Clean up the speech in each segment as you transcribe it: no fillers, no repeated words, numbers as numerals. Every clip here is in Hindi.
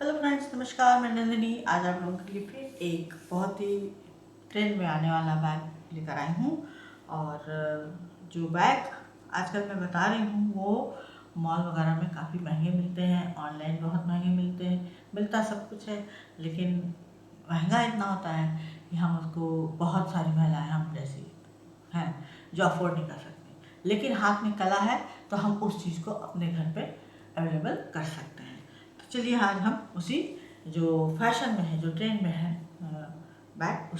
हेलो फ्रेंड्स, नमस्कार। मैं नंदिनी आज आप लोगों के लिए फिर एक बहुत ही ट्रेंड में आने वाला बैग लेकर आई हूँ। और जो बैग आजकल मैं बता रही हूँ वो मॉल वगैरह में काफ़ी महंगे मिलते हैं, ऑनलाइन बहुत महंगे मिलते हैं। मिलता सब कुछ है, लेकिन महंगा इतना होता है कि हम उसको बहुत सारी महिलाएं हम जैसी हैं जो अफोर्ड नहीं कर सकती। लेकिन हाथ में कला है तो हम उस चीज़ को अपने घर पे अवेलेबल कर सकते हैं। तो चलिए आज हम उसी जो फैशन में है, जो ट्रेंड में है बैग,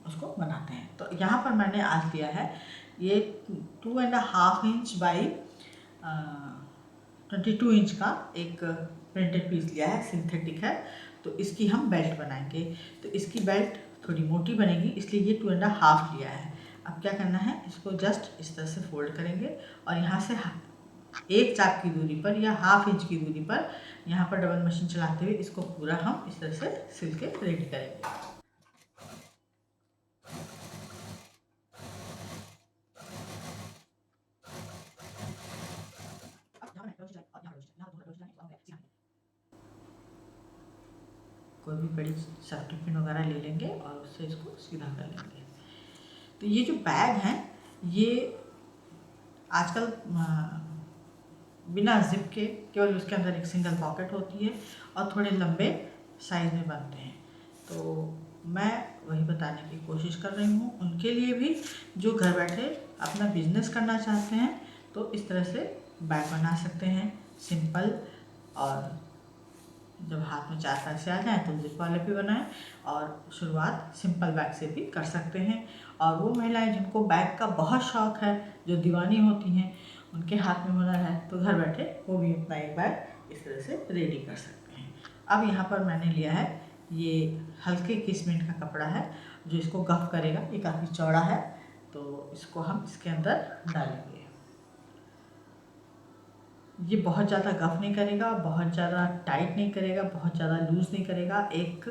उसको बनाते हैं। तो यहाँ पर मैंने आज लिया है ये 2.5 इंच बाई 22 इंच का एक प्रिंटेड पीस लिया है, सिंथेटिक है। तो इसकी हम बेल्ट बनाएंगे। तो इसकी बेल्ट थोड़ी मोटी बनेगी, इसलिए ये 2.5 लिया है। अब क्या करना है, इसको जस्ट इस तरह से फोल्ड करेंगे और यहाँ से एक चाप की दूरी पर या 1/2 इंच की दूरी पर यहाँ पर डबल मशीन चलाते हुए इसको पूरा हम इस तरह से सिल के रेडी करेंगे। कोई भी बड़ी सेफ्टी पिन वगैरह ले लेंगे और उससे इसको सीधा कर लेंगे। तो ये जो बैग हैं ये आजकल बिना जिप के केवल उसके अंदर एक सिंगल पॉकेट होती है और थोड़े लंबे साइज में बनते हैं। तो मैं वही बताने की कोशिश कर रही हूँ उनके लिए भी जो घर बैठे अपना बिजनेस करना चाहते हैं। तो इस तरह से बैग बना सकते हैं, सिंपल। और जब हाथ में 4 पैसे आ जाएँ तो जिप वाले भी बनाएं और शुरुआत सिंपल बैग से भी कर सकते हैं। और वो महिलाएं जिनको बैग का बहुत शौक़ है, जो दीवानी होती हैं, उनके हाथ में हुनर है, तो घर बैठे वो भी अपना एक बैग इस तरह से रेडी कर सकते हैं। अब यहाँ पर मैंने लिया है ये हल्के किस्मेंट का कपड़ा है जो इसको गफ करेगा। ये काफ़ी चौड़ा है, तो इसको हम इसके अंदर डालेंगे। ये बहुत ज़्यादा गफ नहीं करेगा, बहुत ज़्यादा टाइट नहीं करेगा, बहुत ज़्यादा लूज़ नहीं करेगा। एक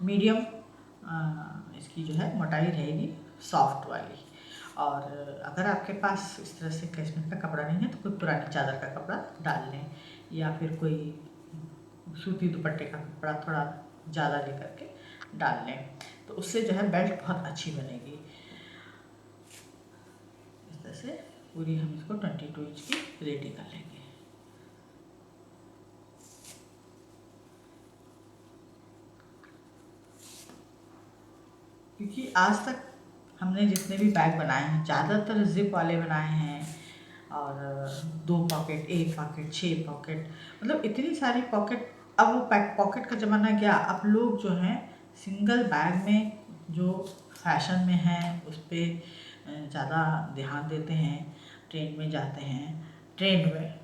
मीडियम इसकी जो है मोटाई रहेगी, सॉफ्ट वाली। और अगर आपके पास इस तरह से कैशमेट का कपड़ा नहीं है तो कोई पुरानी चादर का कपड़ा डाल लें, या फिर कोई सूती दुपट्टे का कपड़ा थोड़ा ज़्यादा लेकर के डाल लें। तो उससे जो है बेल्ट बहुत अच्छी बनेगी। इस तरह से पूरी हम इसको 22 इंच की रेडी कर लेंगे। क्योंकि आज तक हमने जितने भी बैग बनाए हैं ज़्यादातर जिप वाले बनाए हैं, और 2 पॉकेट, 1 पॉकेट, 6 पॉकेट, मतलब इतनी सारी पॉकेट। अब वो पॉकेट का ज़माना गया। अब लोग जो हैं सिंगल बैग में जो फैशन में हैं उस पर ज़्यादा ध्यान देते हैं। ट्रेंड में जाते हैं, ट्रेंड में,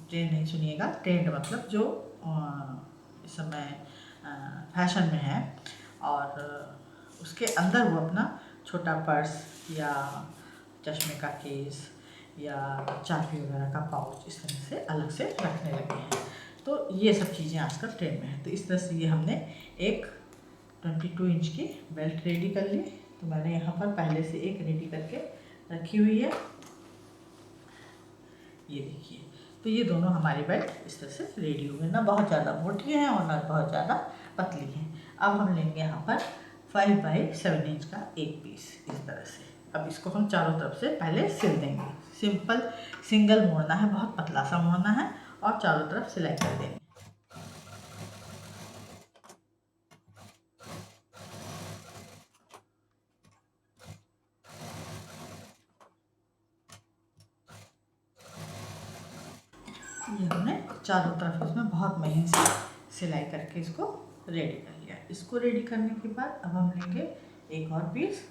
ट्रेंड नहीं सुनिएगा, ट्रेंड मतलब जो इस समय फैशन में है। और उसके अंदर वो अपना छोटा पर्स या चश्मे का केस या चाबी वगैरह का पाउच इस तरह से अलग से रखने लगे हैं। तो ये सब चीज़ें आजकल ट्रेंड में है। तो इस तरह से ये हमने एक 22 इंच की बेल्ट रेडी कर ली। तो मैंने यहाँ पर पहले से एक रेडी करके रखी हुई है, ये देखिए। तो ये दोनों हमारी बेल्ट इस तरह से रेडी हो गई, ना बहुत ज़्यादा मोटी है और ना बहुत ज़्यादा पतली है। अब हम लेंगे यहाँ पर 5 बाई 7 इंच का एक पीस इस तरह से। अब इसको हम चारों तरफ से पहले सिल देंगे। सिंपल सिंगल मोड़ना है, बहुत पतला सा मोड़ना है और चारों तरफ सिलाई कर देंगे। ये हमने चारों तरफ इसमें बहुत महीन से सिलाई करके इसको रेडी कर लिया। इसको रेडी करने के बाद अब हम लेंगे एक और पीस।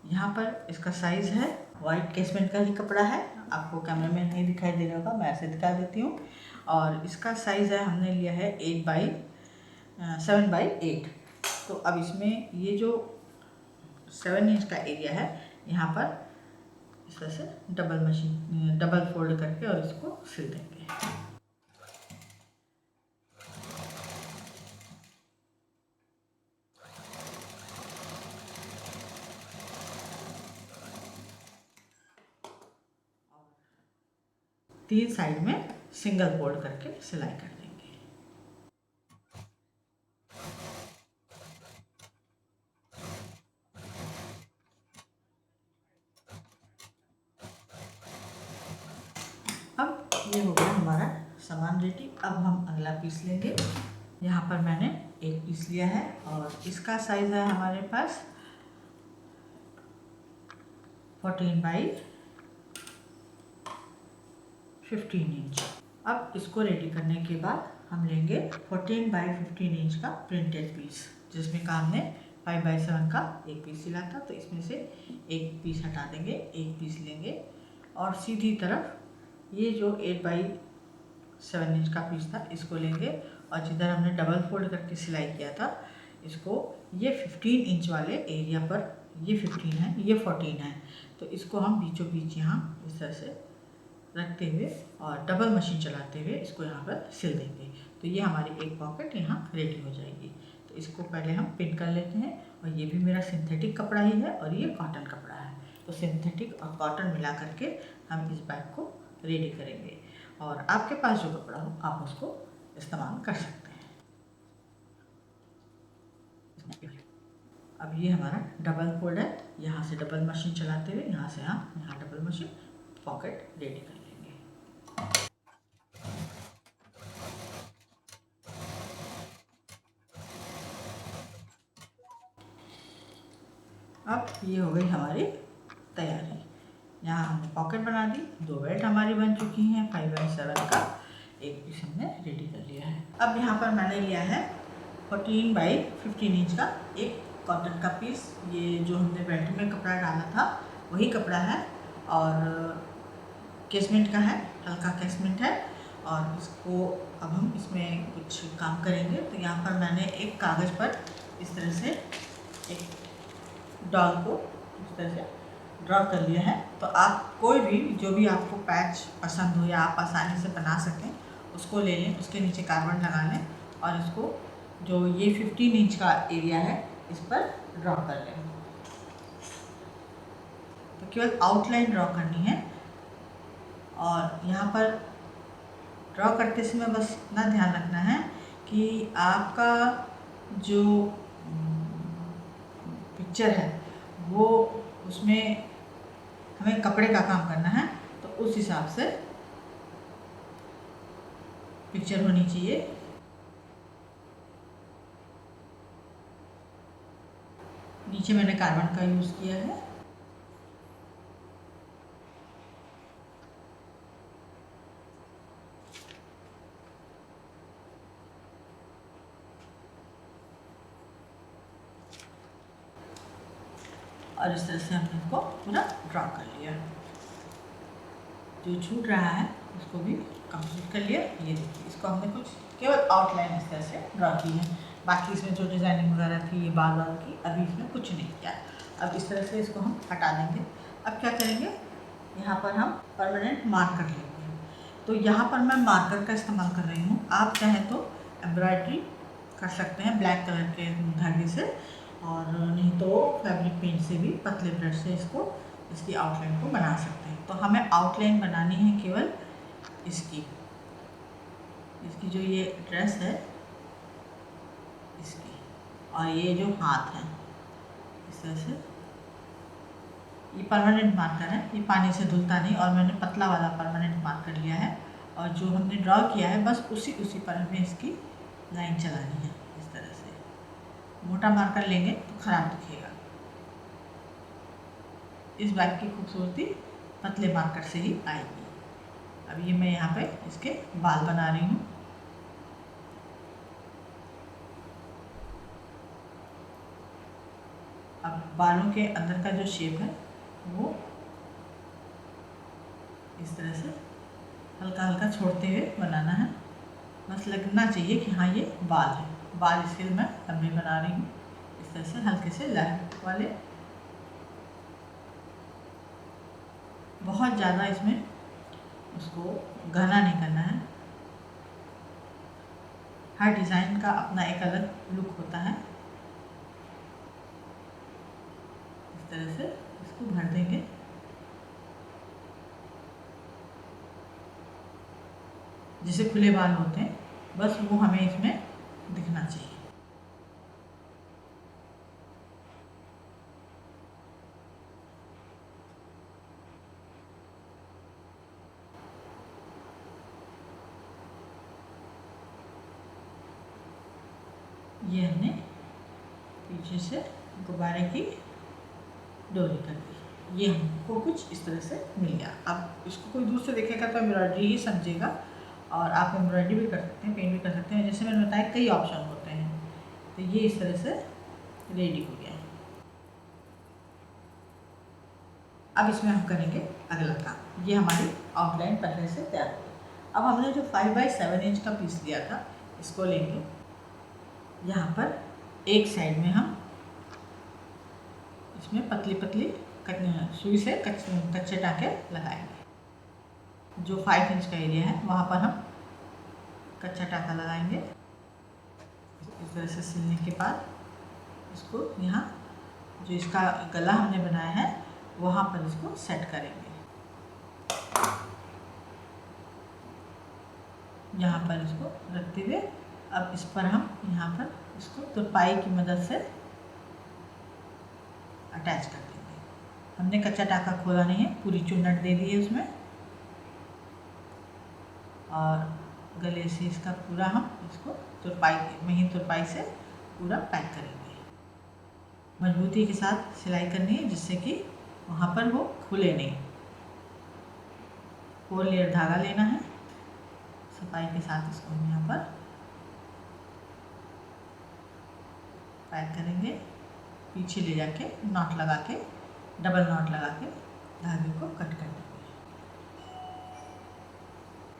यहाँ पर इसका साइज़ है, वाइट केसमेंट का ही कपड़ा है, आपको कैमरे में नहीं दिखाई दे रहा होगा, मैं ऐसे दिखा देती हूँ। और इसका साइज़ है, हमने लिया है 7 बाई 8। तो अब इसमें ये जो 7 इंच का एरिया है, यहाँ पर इस तरह से डबल फोल्ड करके और इसको सिल देंगे। तीन साइड में सिंगल फोल्ड करके सिलाई कर देंगे। ये हो गया हमारा सामान रेडी। अब हम अगला पीस लेंगे। यहाँ पर मैंने एक पीस लिया है और इसका साइज़ है हमारे पास 14 बाई 15 इंच। अब इसको रेडी करने के बाद हम लेंगे 14 बाई 15 इंच का प्रिंटेड पीस, जिसमें का हमने 5 बाई 7 का एक पीस सिला था। तो इसमें से एक पीस हटा देंगे, एक पीस लेंगे और सीधी तरफ ये जो 8 बाई 7 इंच का पीस था इसको लेंगे और जिधर हमने डबल फोल्ड करके सिलाई किया था इसको ये 15 इंच वाले एरिया पर, ये 15 है ये 14 है, तो इसको हम बीचों बीच यहाँ इस तरह से रखते हुए और डबल मशीन चलाते हुए इसको यहाँ पर सिल देंगे। तो ये हमारी एक पॉकेट यहाँ रेडी हो जाएगी। तो इसको पहले हम पिन कर लेते हैं और ये भी मेरा सिंथेटिक कपड़ा ही है और ये कॉटन कपड़ा है। तो सिंथेटिक और कॉटन मिला करके हम इस बैग को रेडी करेंगे और आपके पास जो कपड़ा हो आप उसको इस्तेमाल कर सकते हैं। अब ये हमारा डबल फोल्ड है, यहाँ से डबल मशीन चलाते हुए यहाँ से हम यहाँ डबल मशीन पॉकेट रेडी कर लेंगे। अब ये हो गई हमारी तैयारी। यहाँ हमने पॉकेट बना दी, 2 बेल्ट हमारी बन चुकी हैं, 5 बाई 7 का एक पीस हमने रेडी कर लिया है। अब यहाँ पर मैंने लिया है 14 बाई 15 इंच का एक कॉटन का पीस। ये जो हमने बेल्ट में कपड़ा डाला था वही कपड़ा है और कैसमेंट का है, हल्का कैसमेंट है। और इसको अब हम इसमें कुछ काम करेंगे। तो यहाँ पर मैंने एक कागज़ पर इस तरह से एक डॉल को इस तरह से ड्रॉ कर लिया है। तो आप कोई भी जो भी आपको पैच पसंद हो या आप आसानी से बना सकें उसको ले लें, उसके नीचे कार्बन लगा लें और इसको जो ये 15 इंच का एरिया है इस पर ड्रॉ कर लें। तो केवल आउटलाइन ड्रॉ करनी है और यहाँ पर ड्रॉ करते समय बस इतना ध्यान रखना है कि आपका जो पिक्चर है वो उसमें हमें कपड़े का काम करना है, तो उस हिसाब से पिक्चर होनी चाहिए। नीचे मैंने कार्बन का यूज़ किया है। और इस तरह से हमने इसको पूरा ड्रॉ कर लिया। जो छूट रहा है उसको भी कंप्लीट कर लिया। ये देखिए इसको हमने कुछ केवल आउटलाइन इस तरह से ड्रॉ की है, बाकी इसमें जो डिज़ाइनिंग वगैरह थी ये बार बार की, अभी इसमें कुछ नहीं किया। अब इस तरह से इसको हम हटा देंगे। अब क्या करेंगे, यहाँ पर हम परमानेंट मार्कर लेंगे। तो यहाँ पर मैं मार्कर का इस्तेमाल कर रही हूँ, आप चाहें तो एम्ब्रॉयडरी कर सकते हैं ब्लैक कलर के धागे से, और नहीं तो फैब्रिक पेंट से भी पतले ब्रश से इसकी आउटलाइन को बना सकते हैं। तो हमें आउटलाइन बनानी है केवल इसकी जो ये ड्रेस है इसकी, और ये जो हाथ है इस तरह से। ये परमानेंट मार्कर है, ये पानी से धुलता नहीं और मैंने पतला वाला परमानेंट मार्कर लिया है और जो हमने ड्रॉ किया है बस उसी पर हमें इसकी लाइन चलानी है इस तरह से। मोटा मार्कर लेंगे तो ख़राब दिखेगा। इस बैग की खूबसूरती पतले मार्कर से ही आएगी। अब ये मैं यहाँ पे इसके बाल बना रही हूँ। अब बालों के अंदर का जो शेप है वो इस तरह से हल्का हल्का छोड़ते हुए बनाना है। बस लगना चाहिए कि हाँ ये बाल है। बाल इसके मैं लंबे बना रही हूँ इस तरह से, हल्के से लहर वाले। बहुत ज़्यादा इसमें उसको घना नहीं करना है। हर डिज़ाइन का अपना एक अलग लुक होता है। इस तरह से इसको भर देंगे। जैसे खुले बाल होते हैं बस वो हमें इसमें दिखना चाहिए। ये हमने पीछे से गुब्बारे की डोरी कर दी। ये हमको कुछ इस तरह से मिल गया। अब इसको कोई दूर से देखेगा तो एम्ब्रॉयडरी ही समझेगा, और आप एम्ब्रॉयडरी भी कर सकते हैं, पेंट भी कर सकते हैं। जैसे मैंने बताया कई ऑप्शन होते हैं। तो ये इस तरह से रेडी हो गया है। अब इसमें हम करेंगे अगला काम। ये हमारी आउटलाइन पहले से तैयार हो गई। अब हमने जो 5x7 इंच का पीस लिया था, इसको लेंगे, यहाँ पर एक साइड में हम इसमें पतली पतली सुई से कच्चे टाँके लगाएंगे। जो 5 इंच का एरिया है वहाँ पर हम कच्चा टाँका लगाएंगे। इस तरह से सिलने के बाद इसको यहाँ जो इसका गला हमने बनाया है वहाँ पर इसको सेट करेंगे। यहाँ पर इसको रखते हुए अब इस पर हम यहाँ पर इसको तुरपाई की मदद से अटैच कर देंगे। हमने कच्चा टाँका खोला नहीं है, पूरी चुन्नट दे दी है उसमें, और गले से इसका पूरा हम इसको महीन तुरपाई से पूरा पैक करेंगे। मजबूती के साथ सिलाई करनी है जिससे कि वहाँ पर वो खुले नहीं। 4 लेयर धागा लेना है, सफाई के साथ इसको हम यहाँ पर पैक करेंगे। पीछे ले जाके नॉट लगा के, डबल नॉट लगा के धागे को कट कर देंगे।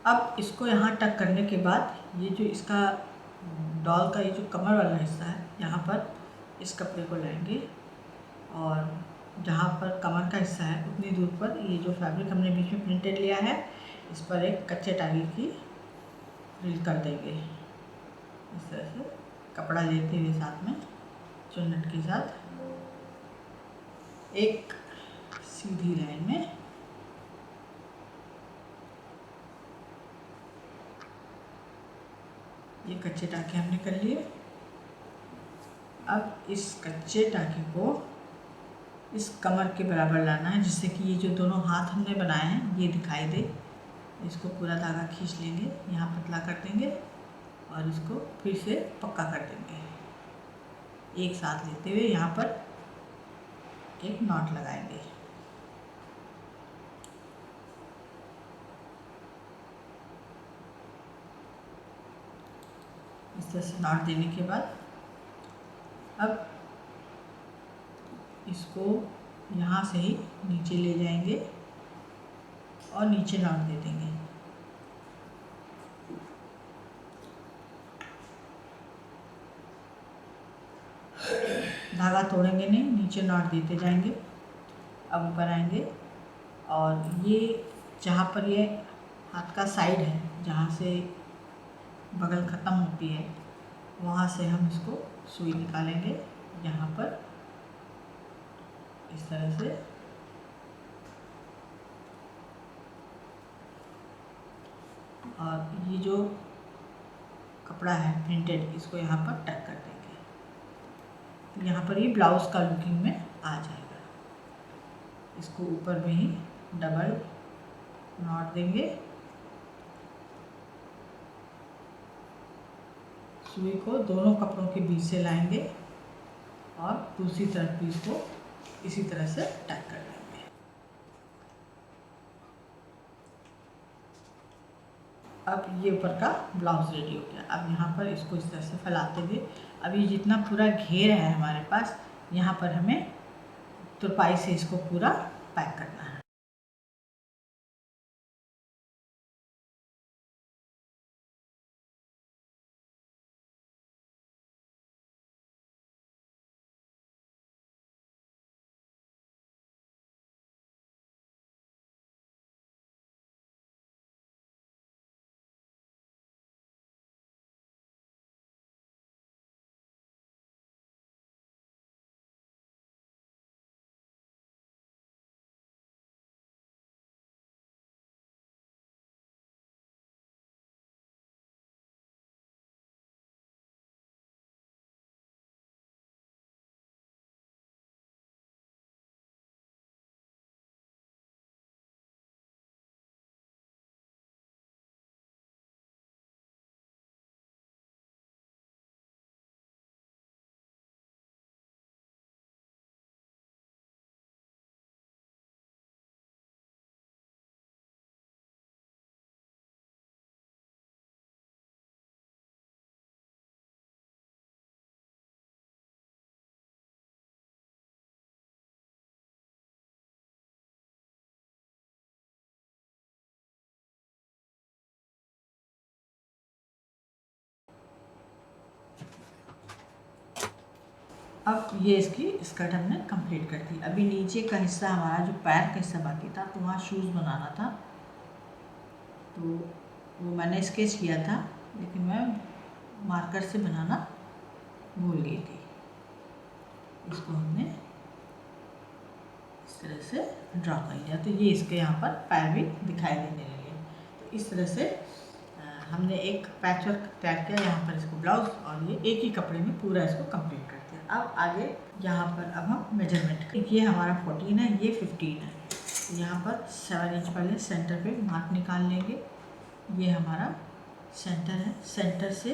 अब इसको यहाँ टक करने के बाद ये जो इसका डॉल का ये जो कमर वाला हिस्सा है, यहाँ पर इस कपड़े को लाएंगे और जहाँ पर कमर का हिस्सा है उतनी दूर पर ये जो फैब्रिक हमने बीच में प्रिंटेड लिया है, इस पर एक कच्चे टागे की फ्रिल कर देंगे। इस तरह से कपड़ा लेते हुए साथ में चुन्नट के साथ एक सीधी लाइन में ये कच्चे टाके हमने कर लिए। अब इस कच्चे टाके को इस कमर के बराबर लाना है जिससे कि ये जो दोनों हाथ हमने बनाए हैं ये दिखाई दे। इसको पूरा धागा खींच लेंगे, यहाँ पतला कर देंगे और इसको फिर से पक्का कर देंगे। एक साथ लेते हुए यहाँ पर एक नॉट लगाएंगे। इस तरह से नॉट देने के बाद अब इसको यहाँ से ही नीचे ले जाएंगे और नीचे नॉट दे देंगे। धागा तोड़ेंगे नहीं, नीचे नॉट देते जाएंगे। अब ऊपर आएंगे और ये जहाँ पर ये हाथ का साइड है, जहाँ से बगल ख़त्म होती है, वहाँ से हम इसको सुई निकालेंगे। यहाँ पर इस तरह से और ये जो कपड़ा है प्रिंटेड, इसको यहाँ पर टक कर देंगे। यहाँ पर ये ब्लाउज़ का लुकिंग में आ जाएगा। इसको ऊपर में ही डबल नॉट देंगे। सुई को दोनों कपड़ों के बीच से लाएंगे और दूसरी तरफ भी इसको इसी तरह से टक कर देंगे। अब ये ऊपर का ब्लाउज रेडी हो गया। अब यहाँ पर इसको इस तरह से फैलाते हुए, अब ये जितना पूरा घेर है हमारे पास, यहाँ पर हमें तुरपाई से इसको पूरा पैक करना है। अब ये इसकी स्कर्ट हमने कंप्लीट कर दी। अभी नीचे का हिस्सा हमारा जो पैर का हिस्सा बाकी था, तो वहाँ शूज़ बनाना था, तो वो मैंने स्केच किया था, लेकिन मैं मार्कर से बनाना भूल गई थी। इसको हमने इस तरह से ड्रा कर लिया, तो ये इसके यहाँ पर पैर भी दिखाई देने लगे। तो इस तरह से हमने एक पैचवर्क तैयार किया यहाँ पर, इसको ब्लाउज, और ये एक ही कपड़े में पूरा इसको कंप्लीट कर दिया। अब आगे यहाँ पर अब हम मेजरमेंट करें। ये हमारा 14 है, ये 15 है। यहाँ पर 7 इंच पहले सेंटर पे मार्क निकाल लेंगे। ये हमारा सेंटर है, सेंटर से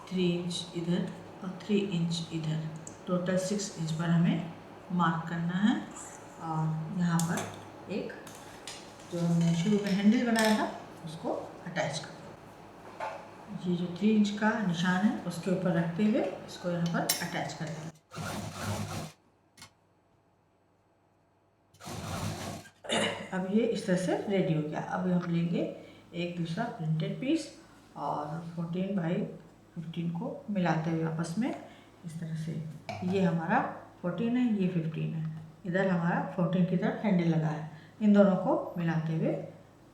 3 इंच इधर और 3 इंच इधर, टोटल 6 इंच पर हमें मार्क करना है। और यहाँ पर एक जो हमने शुरू में हैंडल बनाया था उसको अटैच कर दो। ये जो 3 इंच का निशान है उसके ऊपर रखते हुए इसको यहाँ पर अटैच कर दें। अब ये इस तरह से रेडी हो गया। अब हम लेंगे एक दूसरा प्रिंटेड पीस और 14 बाई 15 को मिलाते हुए आपस में इस तरह से, ये हमारा 14 है, ये 15 है, इधर हमारा 14 की तरफ हैंडल लगा है। इन दोनों को मिलाते हुए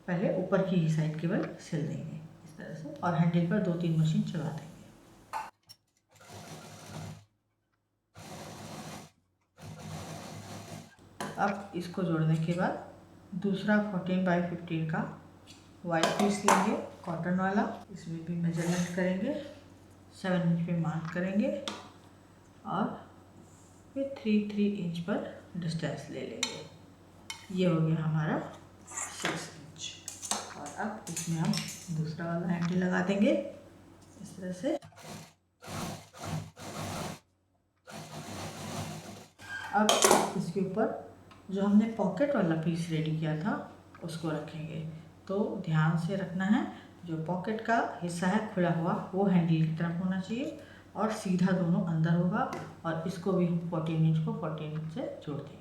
पहले ऊपर की ही साइड केवल सिल देंगे इस तरह से, और हैंडल पर 2-3 मशीन चला देंगे। अब इसको जोड़ने के बाद दूसरा 14 बाई 15 का वाइट पीस लेंगे, कॉटन वाला, इसमें भी मेजरमेंट करेंगे, 7 इंच पे मार्क करेंगे और फिर 3 इंच पर डिस्टेंस ले लेंगे। ये हो गया हमारा 6 इंच। और अब इसमें हम दूसरा वाला हैंडल लगा देंगे इस तरह से। अब इसके ऊपर जो हमने पॉकेट वाला पीस रेडी किया था उसको रखेंगे। तो ध्यान से रखना है, जो पॉकेट का हिस्सा है खुला हुआ वो हैंडल की तरफ होना चाहिए और सीधा दोनों अंदर होगा। और इसको भी हम 14 इंच को 14 इंच से जोड़ देंगे।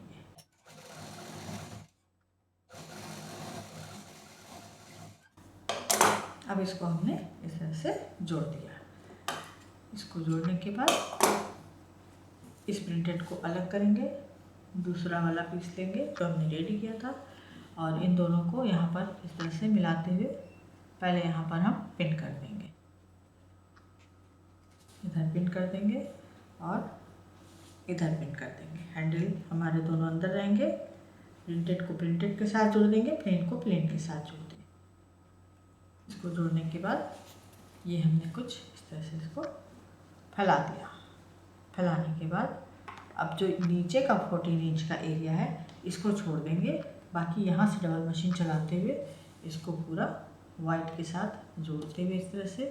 अब इसको हमने इस तरह से जोड़ दिया। इसको जोड़ने के बाद इस प्रिंटेड को अलग करेंगे, दूसरा वाला पीस लेंगे जो हमने रेडी किया था, और इन दोनों को यहाँ पर इस तरह से मिलाते हुए पहले यहाँ पर हम पिन कर देंगे, इधर पिन कर देंगे और इधर पिन कर देंगे। हैंडल हमारे दोनों अंदर रहेंगे, प्रिंटेड को प्रिंटेड के साथ जोड़ देंगे, प्लेन को प्लेन के साथ जोड़ देंगे। इसको जोड़ने के बाद ये हमने कुछ इस तरह से इसको फैला दिया। फैलाने के बाद अब जो नीचे का 14 इंच का एरिया है इसको छोड़ देंगे, बाकी यहाँ से डबल मशीन चलाते हुए इसको पूरा वाइट के साथ जोड़ते हुए इस तरह से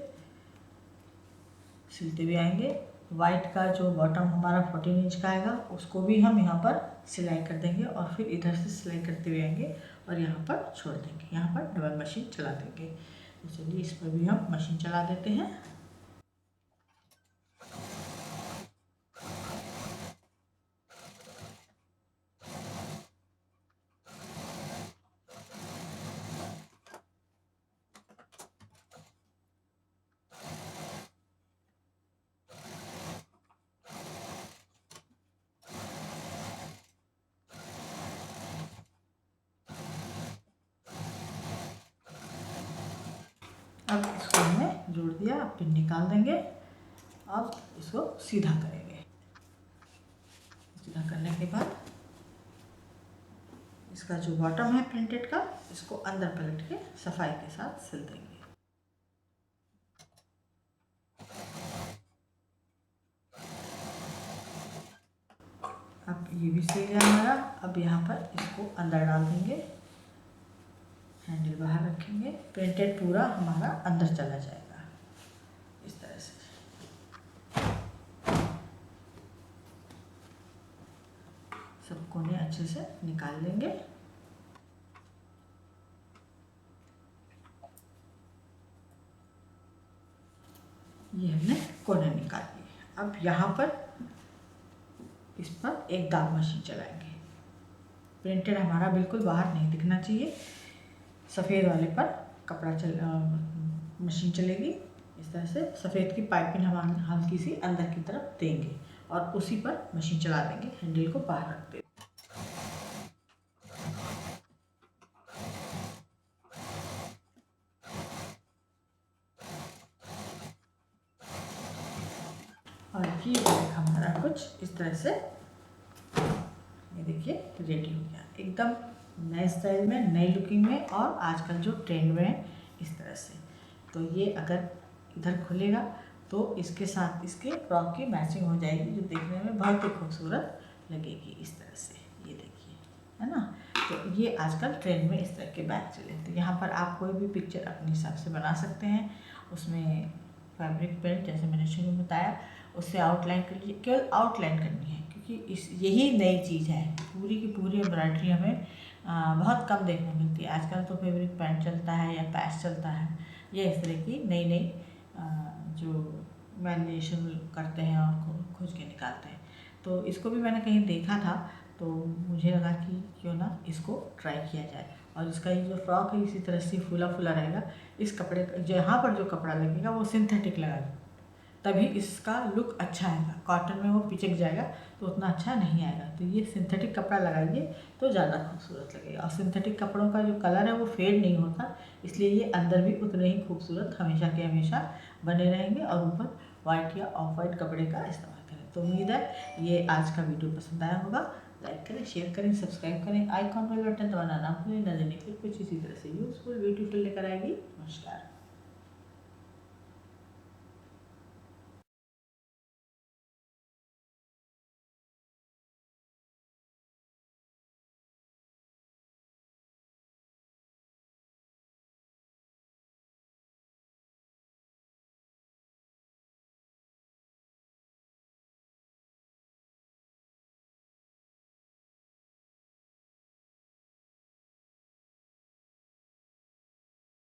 सिलते हुए आएंगे। वाइट का जो बॉटम हमारा 14 इंच का आएगा उसको भी हम यहाँ पर सिलाई कर देंगे और फिर इधर से सिलाई करते हुए आएंगे और यहाँ पर छोड़ देंगे, यहाँ पर डबल मशीन चला देंगे। तो चलिए इस पर भी हम मशीन चला देते हैं। अब इसको हमने जोड़ दिया, अब पिन निकाल देंगे। अब इसको सीधा करेंगे। सीधा करने के बाद इसका जो बॉटम है प्रिंटेड का इसको अंदर पलट के सफाई के साथ सिल देंगे। अब ये भी सिल गया हमारा। अब यहाँ पर इसको अंदर डाल देंगे, हैंडल बाहर रखेंगे, प्रिंटेड पूरा हमारा अंदर चला जाएगा इस तरह से। सब कोने अच्छे से निकाल लेंगे। ये हमने कोने निकाल लिए। अब यहाँ पर इस पर एक दाग मशीन चलाएंगे। प्रिंटेड हमारा बिल्कुल बाहर नहीं दिखना चाहिए। सफ़ेद वाले पर कपड़ा मशीन चलेगी इस तरह से सफ़ेद की पाइपिंग हम हल्की सी अंदर की तरफ देंगे और उसी पर मशीन चला देंगे, हैंडल को बाहर रख देंगे। और ये बैग हमारा कुछ इस तरह से, ये देखिए रेडी हो गया, एकदम नए स्टाइल में, नई लुकिंग में और आजकल जो ट्रेंड में है इस तरह से। तो ये अगर इधर खुलेगा तो इसके साथ इसके फ्रॉक की मैचिंग हो जाएगी, जो देखने में बहुत ही खूबसूरत लगेगी इस तरह से। ये देखिए, है ना। तो ये आजकल ट्रेंड में इस तरह के बैग चले। तो यहाँ पर आप कोई भी पिक्चर अपने हिसाब से बना सकते हैं। उसमें फैब्रिक पेंट, जैसे मैंने शुरू में बताया, उससे आउटलाइन कर लीजिए, केवल आउटलाइन करनी है, क्योंकि इस यही नई चीज़ है। पूरी की पूरी एम्ब्रॉयडरी हमें बहुत कम देखने को मिलती है। आजकल तो फैब्रिक पेंट चलता है या पैच चलता है, ये इस तरह की नई नई जो मैनिपुलेशन करते हैं और खोज के निकालते हैं। तो इसको भी मैंने कहीं देखा था, तो मुझे लगा कि क्यों ना इसको ट्राई किया जाए। और इसका ये जो फ्रॉक है इसी तरह से फूला फूला रहेगा। इस कपड़े का जहाँ पर जो कपड़ा लगेगा वो सिंथेटिक लगाएगा, तभी इसका लुक अच्छा आएगा। कॉटन में वो पिचक जाएगा तो उतना अच्छा नहीं आएगा। तो ये सिंथेटिक कपड़ा लगाइए तो ज़्यादा खूबसूरत लगेगा। और सिंथेटिक कपड़ों का जो कलर है वो फेड नहीं होता, इसलिए ये अंदर भी उतने ही खूबसूरत हमेशा के हमेशा बने रहेंगे। और ऊपर वाइट या ऑफ वाइट कपड़े का इस्तेमाल करें। तो उम्मीद है ये आज का वीडियो पसंद आया होगा। लाइक करें, शेयर करें, सब्सक्राइब करें, आइकॉन बेल बटन दबाना ना भूलें। न जाने फिर कुछ इसी तरह से यूज़फुल ब्यूटीफुल लेकर आएगी। नमस्कार।